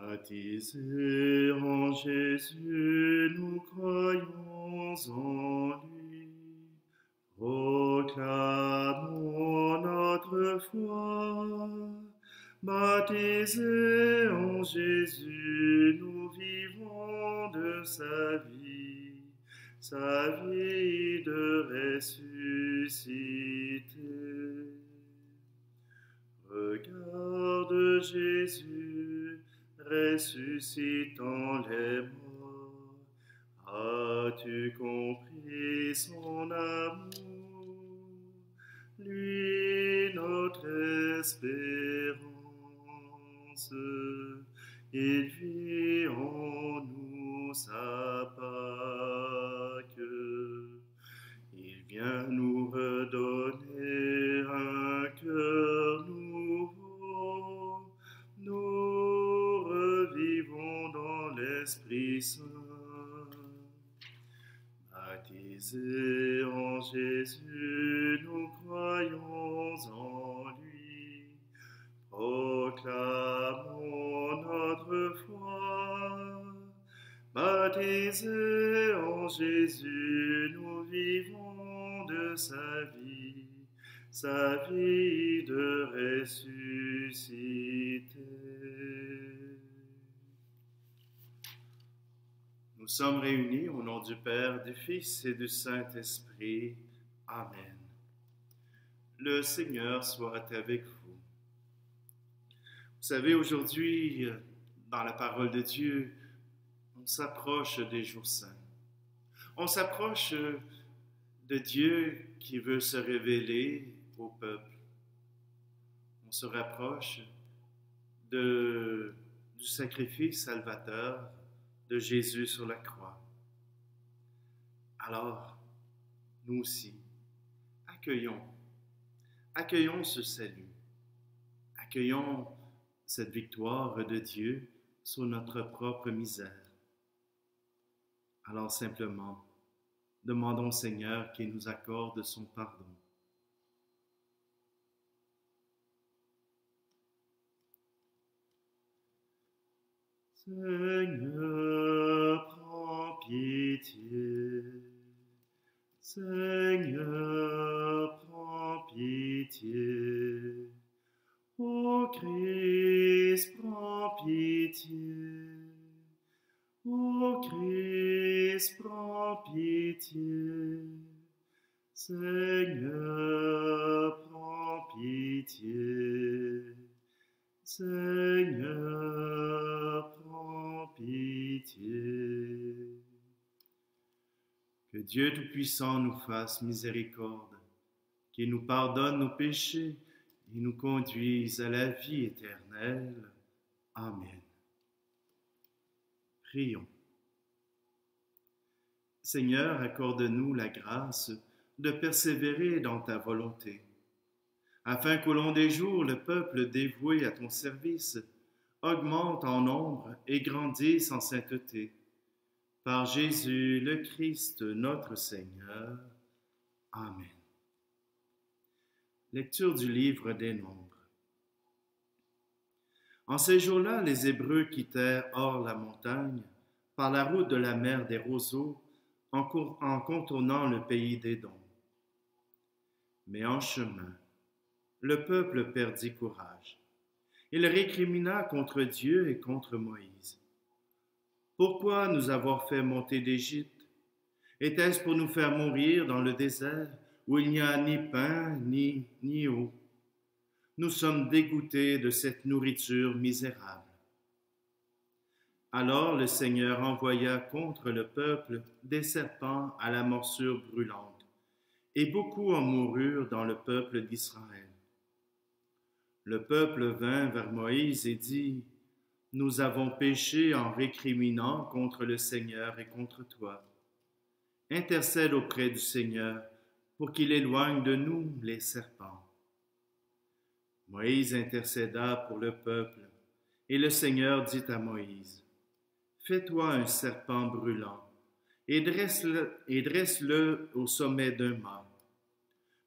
Baptisés en Jésus, nous croyons en lui. Proclamons notre foi. Baptisés en Jésus, nous vivons de sa vie de ressuscité. Regarde Jésus, ressuscitant les morts. As-tu compris son amour? Lui, notre espérance, il vit en nous sa Pâque. Il vient nous redonner un cœur nouveau. Nous revivons dans l'Esprit Saint. Baptisés en Jésus, nous croyons en lui. Proclamons notre foi. Baptisés en Jésus, nous vivons de sa vie de ressuscité. Nous sommes réunis au nom du Père, du Fils et du Saint-Esprit. Amen. Le Seigneur soit avec vous. Vous savez, aujourd'hui, dans la parole de Dieu, on s'approche des jours saints. On s'approche de Dieu qui veut se révéler au peuple. On se rapproche du sacrifice salvateur de Jésus sur la croix. Alors, nous aussi, accueillons ce salut, accueillons cette victoire de Dieu sur notre propre misère. Alors simplement, demandons au Seigneur qu'il nous accorde son pardon. Seigneur, prends pitié. Seigneur, prends pitié. Ô Christ, prends pitié. Ô Christ, prends pitié. Seigneur, prends pitié. Seigneur, prends pitié. Que Dieu Tout-Puissant nous fasse miséricorde, qu'il nous pardonne nos péchés et nous conduise à la vie éternelle. Amen. Prions. Seigneur, accorde-nous la grâce de persévérer dans ta volonté, afin qu'au long des jours, le peuple dévoué à ton service augmente en nombre et grandisse en sainteté. Par Jésus le Christ, notre Seigneur. Amen. Lecture du livre des Nombres. En ces jours-là, les Hébreux quittèrent hors la montagne, par la route de la mer des roseaux, en contournant le pays d'Édom. Mais en chemin, le peuple perdit courage. Il récrimina contre Dieu et contre Moïse. Pourquoi nous avoir fait monter d'Égypte? Était-ce pour nous faire mourir dans le désert, où il n'y a ni pain ni eau? Nous sommes dégoûtés de cette nourriture misérable. Alors le Seigneur envoya contre le peuple des serpents à la morsure brûlante, et beaucoup en moururent dans le peuple d'Israël. Le peuple vint vers Moïse et dit: « Nous avons péché en récriminant contre le Seigneur et contre toi. Intercède auprès du Seigneur pour qu'il éloigne de nous les serpents. » Moïse intercéda pour le peuple, et le Seigneur dit à Moïse: « Fais-toi un serpent brûlant, et dresse-le au sommet d'un mât.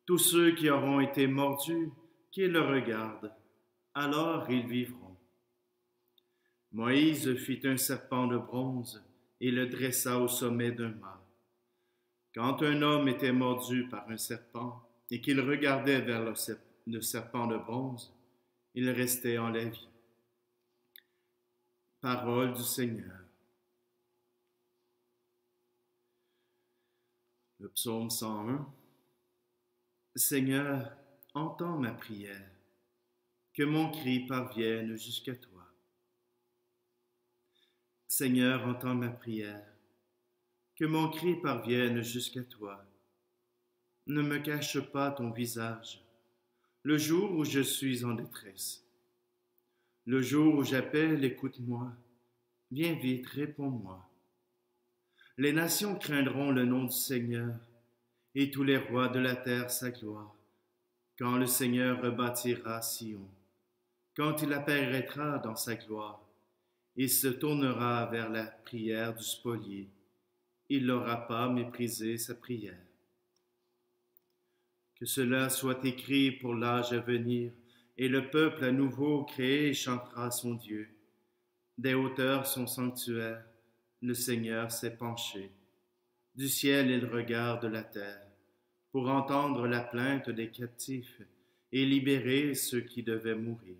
Tous ceux qui auront été mordus, qu'ils le regardent, alors ils vivront. » Moïse fit un serpent de bronze et le dressa au sommet d'un mât. Quand un homme était mordu par un serpent et qu'il regardait vers le serpent de bronze, il restait en la vie. Parole du Seigneur. Le psaume 101. Seigneur, entends ma prière, que mon cri parvienne jusqu'à toi. Seigneur, entends ma prière, que mon cri parvienne jusqu'à toi. Ne me cache pas ton visage, le jour où je suis en détresse. Le jour où j'appelle, écoute-moi, viens vite, réponds-moi. Les nations craindront le nom du Seigneur, et tous les rois de la terre sa gloire, quand le Seigneur rebâtira Sion, quand il apparaîtra dans sa gloire. Il se tournera vers la prière du spolié. Il n'aura pas méprisé sa prière. Que cela soit écrit pour l'âge à venir, et le peuple à nouveau créé chantera son Dieu. Des hauteurs son sanctuaire, le Seigneur s'est penché. Du ciel il regarde la terre, pour entendre la plainte des captifs et libérer ceux qui devaient mourir.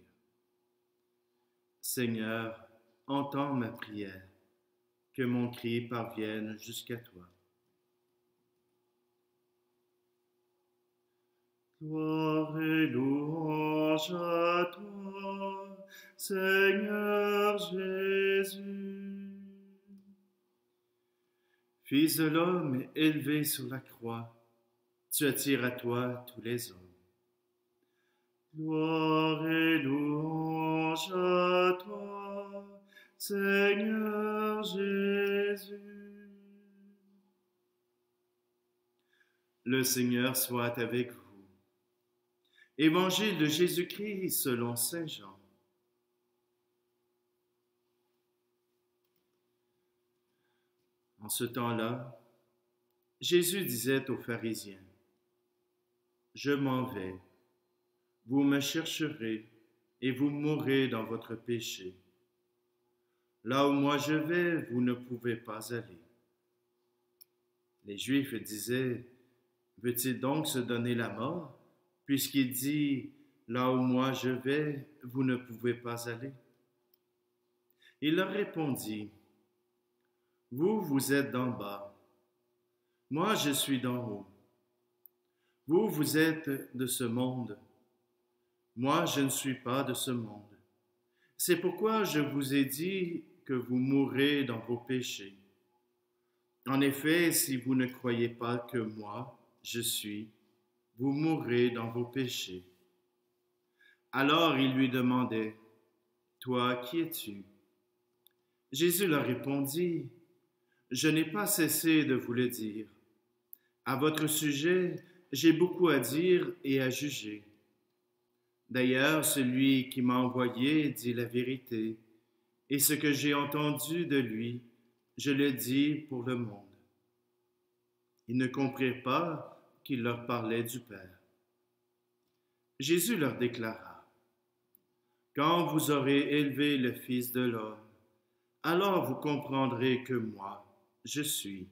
Seigneur, entends ma prière, que mon cri parvienne jusqu'à toi. Gloire et louange à toi, Seigneur Jésus. Fils de l'homme élevé sur la croix, tu attires à toi tous les hommes. Gloire et louange à toi, Seigneur Jésus. Le Seigneur soit avec vous. Évangile de Jésus-Christ selon saint Jean. En ce temps-là, Jésus disait aux pharisiens, « Je m'en vais, vous me chercherez et vous mourrez dans votre péché. Là où moi je vais, vous ne pouvez pas aller. » Les Juifs disaient, « Veut-il donc se donner la mort, puisqu'il dit, là où moi je vais, vous ne pouvez pas aller? » Il leur répondit, « Vous, vous êtes d'en bas, moi je suis d'en haut. Vous, vous êtes de ce monde, moi je ne suis pas de ce monde. C'est pourquoi je vous ai dit que vous mourrez dans vos péchés. En effet, si vous ne croyez pas que moi, je suis, vous mourrez dans vos péchés. » Alors il lui demandait, « Toi, qui es-tu? » Jésus leur répondit, « Je n'ai pas cessé de vous le dire. À votre sujet, j'ai beaucoup à dire et à juger. D'ailleurs, celui qui m'a envoyé dit la vérité, et ce que j'ai entendu de lui, je le dis pour le monde. » Ils ne comprirent pas qu'il leur parlait du Père. Jésus leur déclara, « Quand vous aurez élevé le Fils de l'homme, alors vous comprendrez que moi, je suis,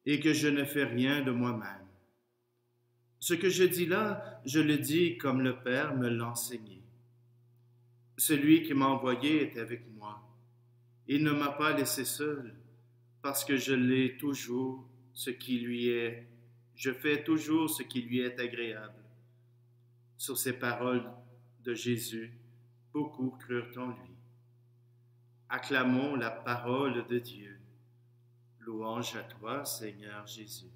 et que je ne fais rien de moi-même. Ce que je dis là, je le dis comme le Père me l'a enseigné. Celui qui m'a envoyé est avec moi. Il ne m'a pas laissé seul, parce que je fais toujours ce qui lui est agréable. » Sur ces paroles de Jésus, beaucoup crurent en lui. Acclamons la parole de Dieu. Louange à toi, Seigneur Jésus.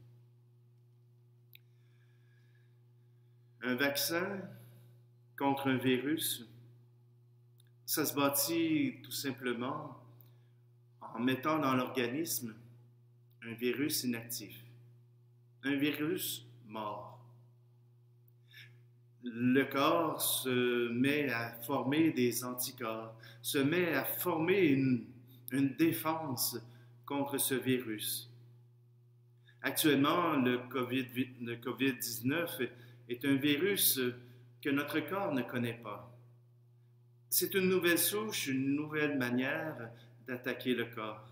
Un vaccin contre un virus, ça se bâtit tout simplement en mettant dans l'organisme un virus inactif, un virus mort. Le corps se met à former des anticorps, se met à former une défense contre ce virus. Actuellement, le COVID-19 est un virus que notre corps ne connaît pas. c'est une nouvelle souche, une nouvelle manière d'attaquer le corps.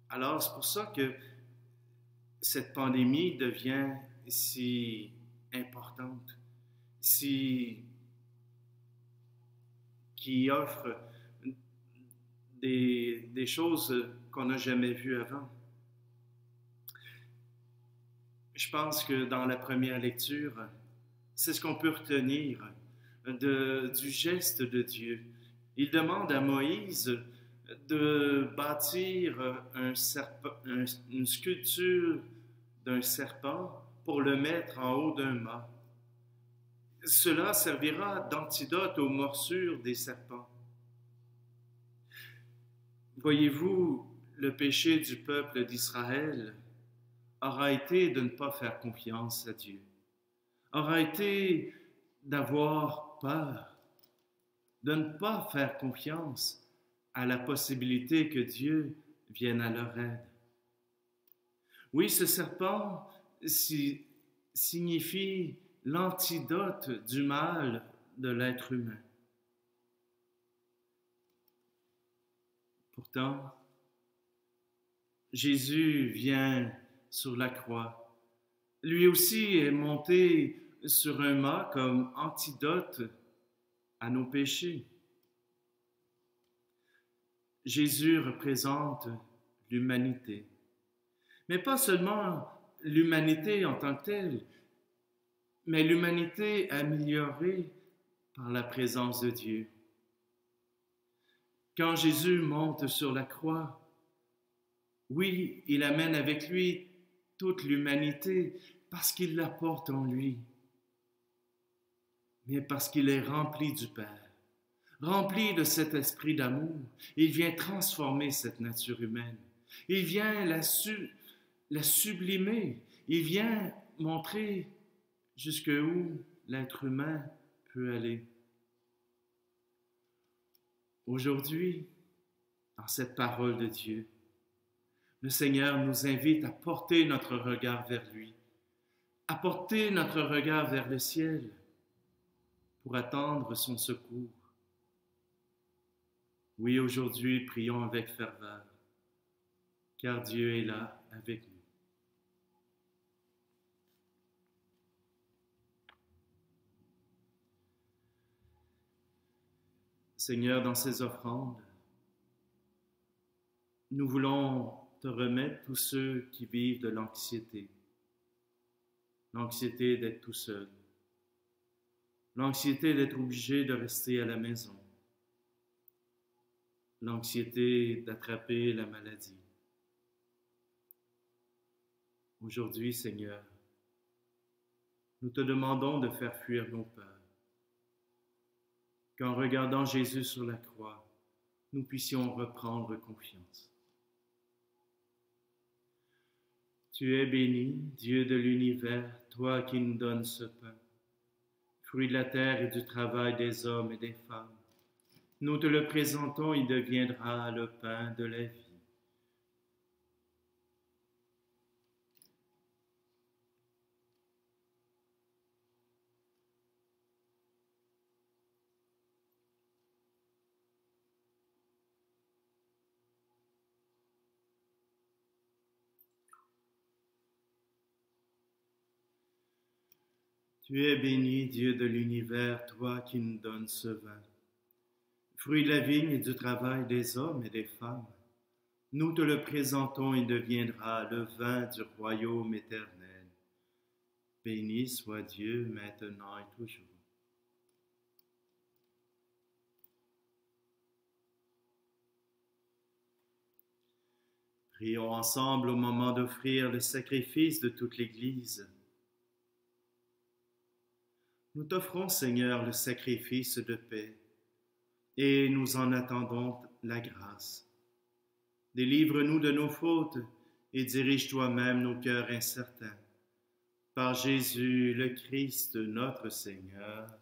Alors, c'est pour ça que cette pandémie devient si importante, qui offre des choses qu'on n'a jamais vues avant. Je pense que dans la première lecture, c'est ce qu'on peut retenir du geste de Dieu. Il demande à Moïse de bâtir une sculpture d'un serpent pour le mettre en haut d'un mât. Cela servira d'antidote aux morsures des serpents. Voyez-vous, le péché du peuple d'Israël aura été de ne pas faire confiance à Dieu, aura été d'avoir peur, de ne pas faire confiance à la possibilité que Dieu vienne à leur aide. Oui, ce serpent signifie l'antidote du mal de l'être humain. Pourtant, Jésus vient sur la croix. Lui aussi est monté sur un mât comme antidote à nos péchés. Jésus représente l'humanité, mais pas seulement l'humanité en tant que telle, mais l'humanité améliorée par la présence de Dieu. Quand Jésus monte sur la croix, oui, il amène avec lui toute l'humanité parce qu'il la porte en lui, mais parce qu'il est rempli du Père, rempli de cet esprit d'amour. Il vient transformer cette nature humaine. Il vient la sublimer. Il vient montrer jusqu'où l'être humain peut aller. Aujourd'hui, dans cette parole de Dieu, le Seigneur nous invite à porter notre regard vers lui, à porter notre regard vers le ciel pour attendre son secours. Oui, aujourd'hui, prions avec ferveur, car Dieu est là avec nous. Seigneur, dans ces offrandes, nous voulons te remettre tous ceux qui vivent de l'anxiété d'être tout seul, l'anxiété d'être obligé de rester à la maison, l'anxiété d'attraper la maladie. Aujourd'hui, Seigneur, nous te demandons de faire fuir nos peurs, qu'en regardant Jésus sur la croix, nous puissions reprendre confiance. Tu es béni, Dieu de l'univers, toi qui nous donnes ce pain, fruit de la terre et du travail des hommes et des femmes. Nous te le présentons, il deviendra le pain de la vie. Tu es béni, Dieu de l'univers, toi qui nous donnes ce vin, fruit de la vigne et du travail des hommes et des femmes. Nous te le présentons, il deviendra le vin du royaume éternel. Béni soit Dieu maintenant et toujours. Prions ensemble au moment d'offrir le sacrifice de toute l'Église. Nous t'offrons, Seigneur, le sacrifice de paix, et nous en attendons la grâce. Délivre-nous de nos fautes et dirige toi-même nos cœurs incertains. Par Jésus le Christ, notre Seigneur.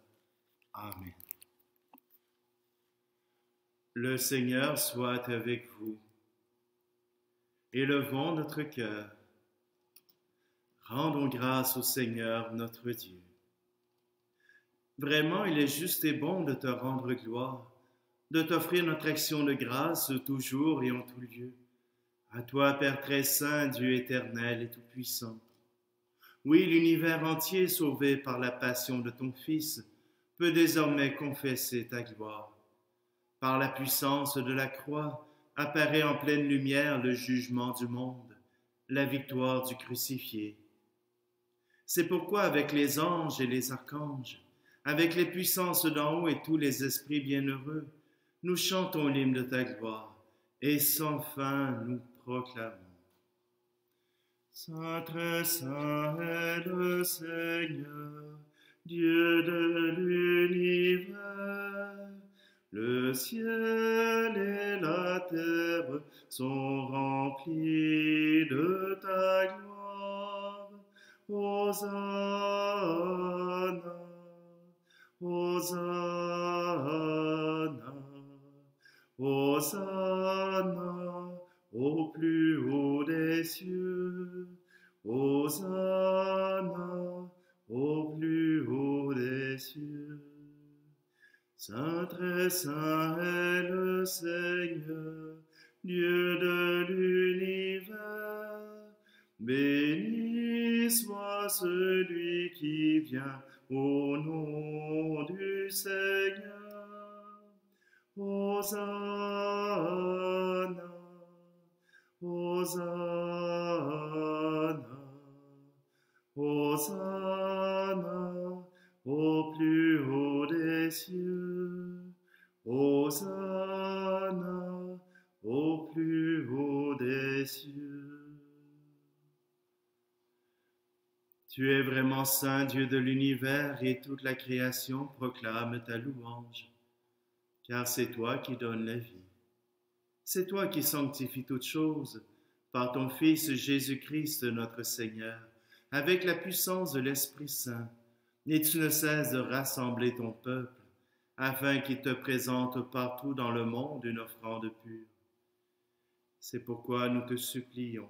Amen. Le Seigneur soit avec vous. Élevons notre cœur. Rendons grâce au Seigneur notre Dieu. Vraiment, il est juste et bon de te rendre gloire, de t'offrir notre action de grâce toujours et en tout lieu. À toi, Père très saint, Dieu éternel et tout-puissant. Oui, l'univers entier, sauvé par la passion de ton Fils, peut désormais confesser ta gloire. Par la puissance de la croix, apparaît en pleine lumière le jugement du monde, la victoire du crucifié. C'est pourquoi avec les anges et les archanges, avec les puissances d'en haut et tous les esprits bienheureux, nous chantons l'hymne de ta gloire et sans fin nous proclamons. Saint, très saint est le Seigneur, Dieu de l'univers. Le ciel et la terre sont remplis de ta gloire. Hosanna, Hosanna, Hosanna au plus haut des cieux. Hosanna au plus haut des cieux. Saint très saint est le Seigneur, Dieu de l'univers. Béni soit celui qui vient au nom du Seigneur. Hosanna, Hosanna, Hosanna au plus haut des cieux. Hosanna au plus haut des cieux. Tu es vraiment saint, Dieu de l'univers, et toute la création proclame ta louange. Car c'est toi qui donnes la vie. C'est toi qui sanctifies toutes choses par ton Fils Jésus-Christ notre Seigneur, avec la puissance de l'Esprit Saint, et tu ne cesses de rassembler ton peuple, afin qu'il te présente partout dans le monde une offrande pure. C'est pourquoi nous te supplions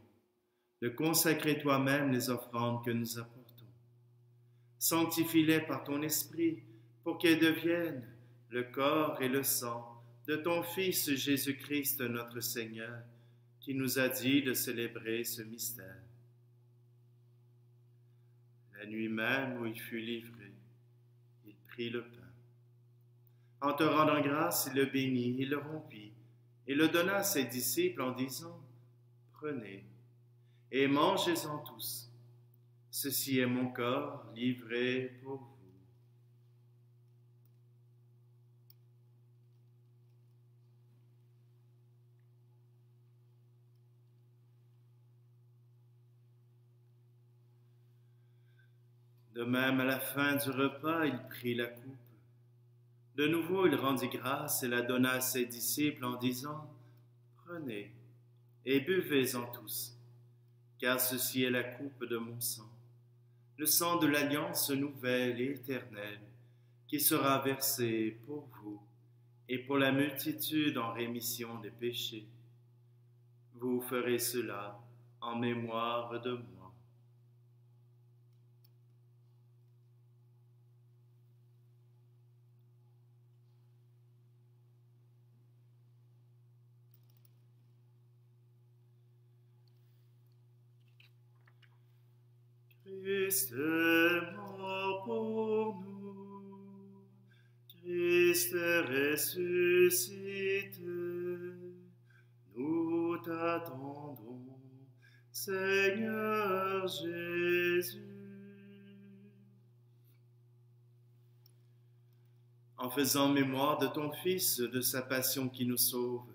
de consacrer toi-même les offrandes que nous apportons. Sanctifie-les par ton Esprit, pour qu'elles deviennent le corps et le sang de ton Fils Jésus-Christ notre Seigneur, qui nous a dit de célébrer ce mystère. La nuit même où il fut livré, il prit le pain. En te rendant grâce, il le bénit, il le rompit, et le donna à ses disciples en disant, « Prenez et mangez-en tous. Ceci est mon corps livré pour vous. » De même, à la fin du repas, il prit la coupe. De nouveau, il rendit grâce et la donna à ses disciples en disant, « Prenez et buvez-en tous, car ceci est la coupe de mon sang, le sang de l'alliance nouvelle et éternelle, qui sera versé pour vous et pour la multitude en rémission des péchés. Vous ferez cela en mémoire de moi. » Christ est mort pour nous, Christ est ressuscité, nous t'attendons, Seigneur Jésus. En faisant mémoire de ton Fils, de sa passion qui nous sauve,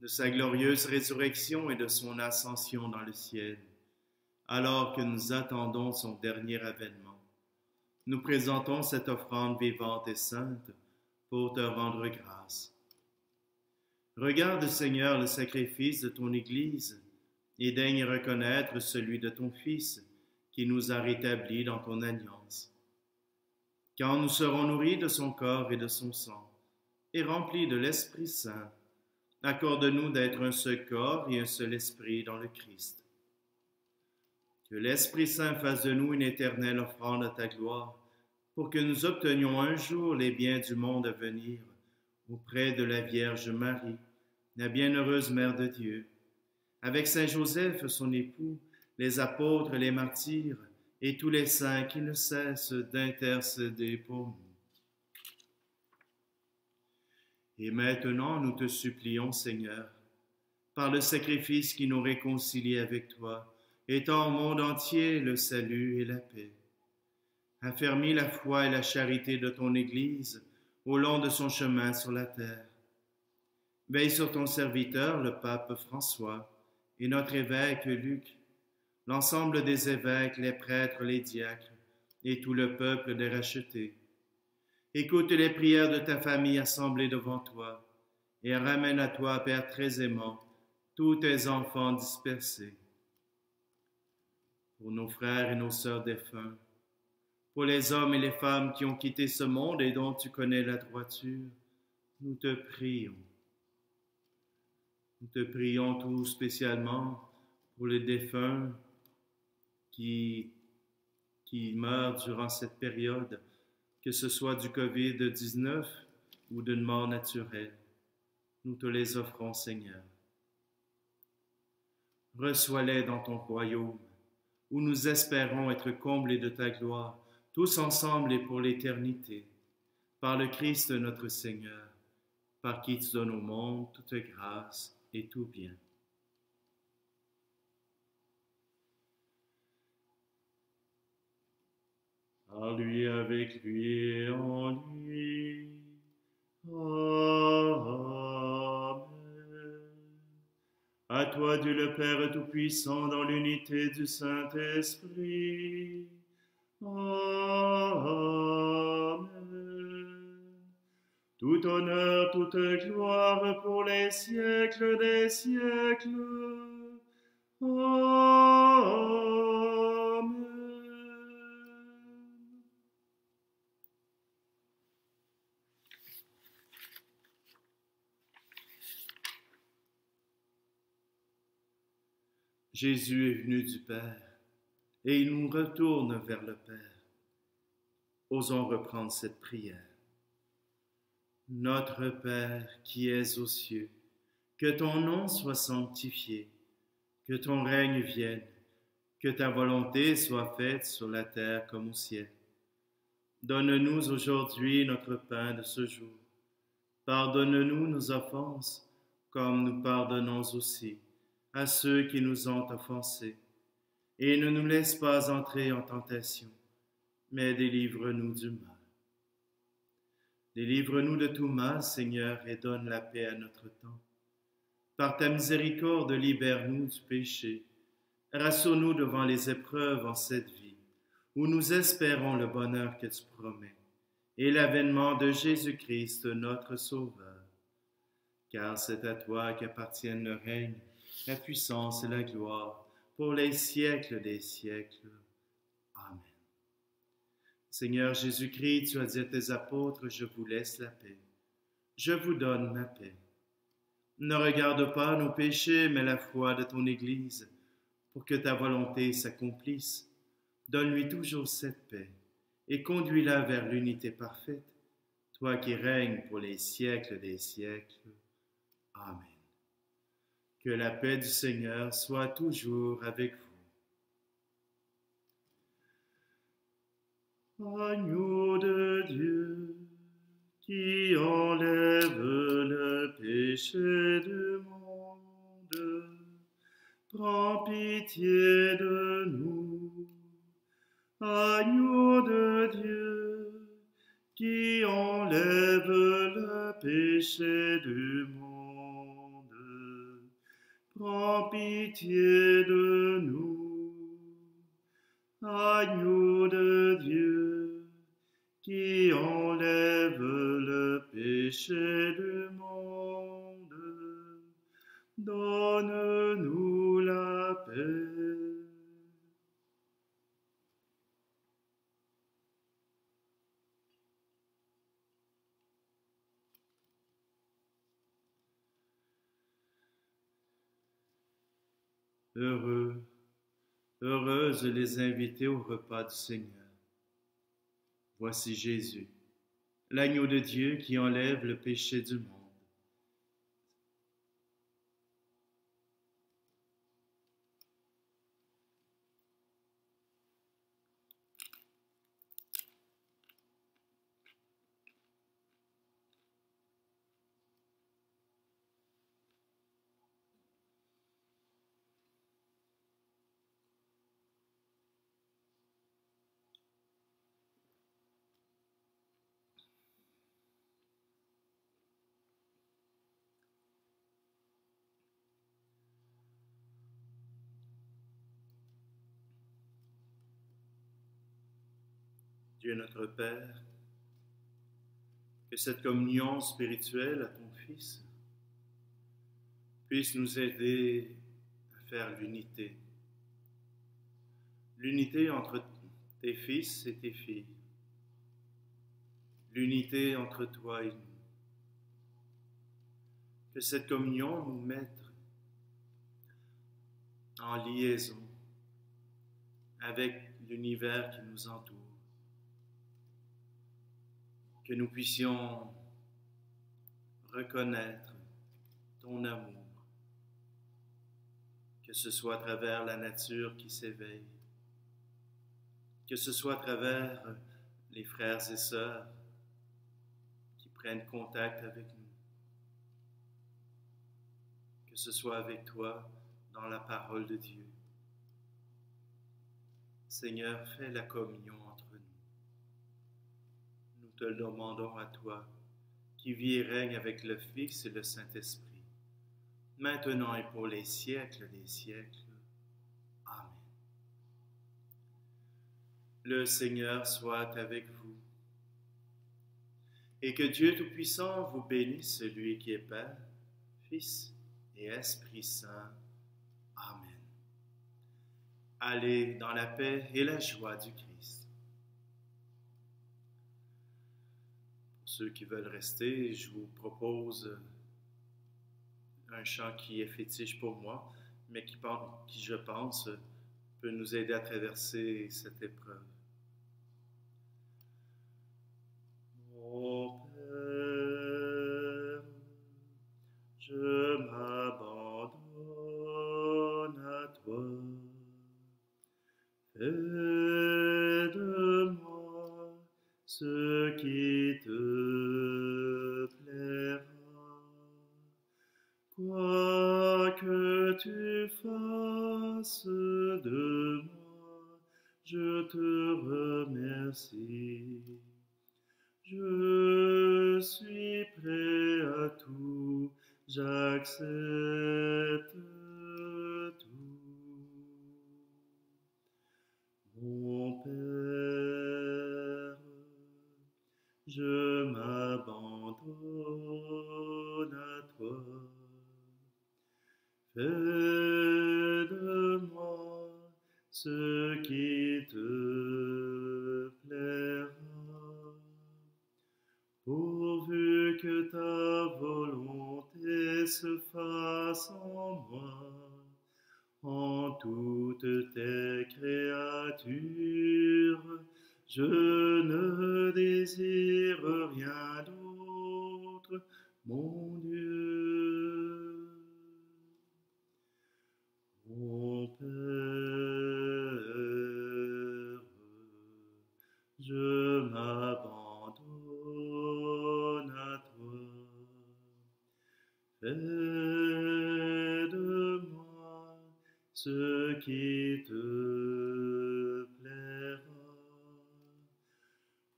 de sa glorieuse résurrection et de son ascension dans le ciel, alors que nous attendons son dernier avènement, nous présentons cette offrande vivante et sainte pour te rendre grâce. Regarde, Seigneur, le sacrifice de ton Église et daigne reconnaître celui de ton Fils qui nous a rétablis dans ton alliance. Quand nous serons nourris de son corps et de son sang et remplis de l'Esprit Saint, accorde-nous d'être un seul corps et un seul esprit dans le Christ. Que l'Esprit Saint fasse de nous une éternelle offrande à ta gloire, pour que nous obtenions un jour les biens du monde à venir, auprès de la Vierge Marie, la bienheureuse Mère de Dieu, avec Saint Joseph, son époux, les apôtres, les martyrs, et tous les saints qui ne cessent d'intercéder pour nous. Et maintenant, nous te supplions, Seigneur, par le sacrifice qui nous réconcilie avec toi, étends au monde entier le salut et la paix. Affermis la foi et la charité de ton Église au long de son chemin sur la terre. Veille sur ton serviteur, le pape François, et notre évêque Luc, l'ensemble des évêques, les prêtres, les diacres, et tout le peuple des rachetés. Écoute les prières de ta famille assemblée devant toi, et ramène à toi, Père très aimant, tous tes enfants dispersés. Pour nos frères et nos sœurs défunts, pour les hommes et les femmes qui ont quitté ce monde et dont tu connais la droiture, nous te prions. Nous te prions tout spécialement pour les défunts qui meurent durant cette période, que ce soit du COVID-19 ou d'une mort naturelle. Nous te les offrons, Seigneur. Reçois-les dans ton royaume, où nous espérons être comblés de ta gloire, tous ensemble et pour l'éternité, par le Christ notre Seigneur, par qui tu donnes au monde toute grâce et tout bien. Par lui, avec lui et en lui. Amen. À toi, Dieu le Père Tout-Puissant, dans l'unité du Saint-Esprit. Amen. Tout honneur, toute gloire pour les siècles des siècles. Amen. Jésus est venu du Père, et il nous retourne vers le Père. Osons reprendre cette prière. Notre Père qui es aux cieux, que ton nom soit sanctifié, que ton règne vienne, que ta volonté soit faite sur la terre comme au ciel. Donne-nous aujourd'hui notre pain de ce jour. Pardonne-nous nos offenses, comme nous pardonnons aussi à ceux qui nous ont offensés. Et ne nous laisse pas entrer en tentation, mais délivre-nous du mal. Délivre-nous de tout mal, Seigneur, et donne la paix à notre temps. Par ta miséricorde, libère-nous du péché. Rassure-nous devant les épreuves en cette vie, où nous espérons le bonheur que tu promets, et l'avènement de Jésus-Christ, notre Sauveur. Car c'est à toi qu'appartiennent le règne, la puissance et la gloire, pour les siècles des siècles. Amen. Seigneur Jésus-Christ, tu as dit à tes apôtres, je vous laisse la paix. Je vous donne ma paix. Ne regarde pas nos péchés, mais la foi de ton Église, pour que ta volonté s'accomplisse. Donne-lui toujours cette paix, et conduis-la vers l'unité parfaite, toi qui règnes pour les siècles des siècles. Amen. Que la paix du Seigneur soit toujours avec vous. Agneau de Dieu, qui enlève le péché du monde, prends pitié de nous. Agneau de Dieu, qui enlève le péché du monde, prends pitié de nous. Agneau de Dieu, qui enlève le péché du monde, donne-nous la paix. Heureux, heureuses les invités au repas du Seigneur. Voici Jésus, l'agneau de Dieu qui enlève le péché du monde. Dieu notre Père, que cette communion spirituelle à ton Fils puisse nous aider à faire l'unité. L'unité entre tes fils et tes filles. L'unité entre toi et nous. Que cette communion nous mette en liaison avec l'univers qui nous entoure. Que nous puissions reconnaître ton amour, que ce soit à travers la nature qui s'éveille, que ce soit à travers les frères et sœurs qui prennent contact avec nous, que ce soit avec toi dans la parole de Dieu. Seigneur, fais la communion entre nous. Nous te le demandons à toi, qui vis et règne avec le Fils et le Saint-Esprit, maintenant et pour les siècles des siècles. Amen. Le Seigneur soit avec vous, et que Dieu Tout-Puissant vous bénisse, celui qui est Père, Fils et Esprit Saint. Amen. Allez dans la paix et la joie du Christ. Pour ceux qui veulent rester, je vous propose un chant qui est fétiche pour moi, mais qui je pense, peut nous aider à traverser cette épreuve. Mon Père, je m'abandonne à toi. Fais de moi ce qui te plaira. Quoi que tu fasses de moi, je te remercie. Je suis prêt à tout, j'accepte tout. Mon Père, je m'abandonne à toi. Fais de moi ce qui te plaira. Pourvu que ta volonté se fasse en moi, en toutes tes créatures, je ne désire rien d'autre, mon Dieu. Mon Père, je m'abandonne à toi. Fais de moi ce qui te plaira.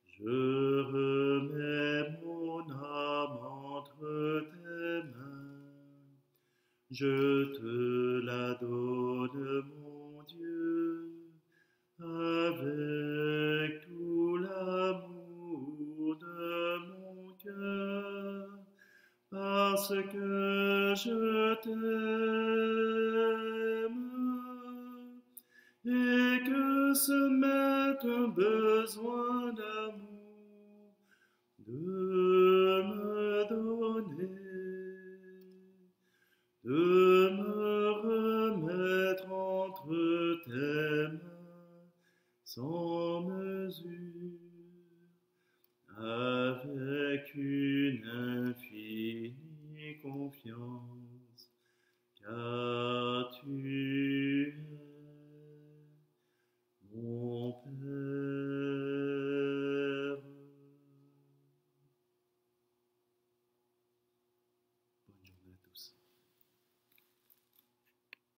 Je remets mon âme entre tes mains. Je te la donne, mon Dieu, avec tout l'amour de mon cœur, parce que je t'aime et que ce m'est un besoin d'amour de me donner, de me remettre entre tes mains sans mesure. confiance, car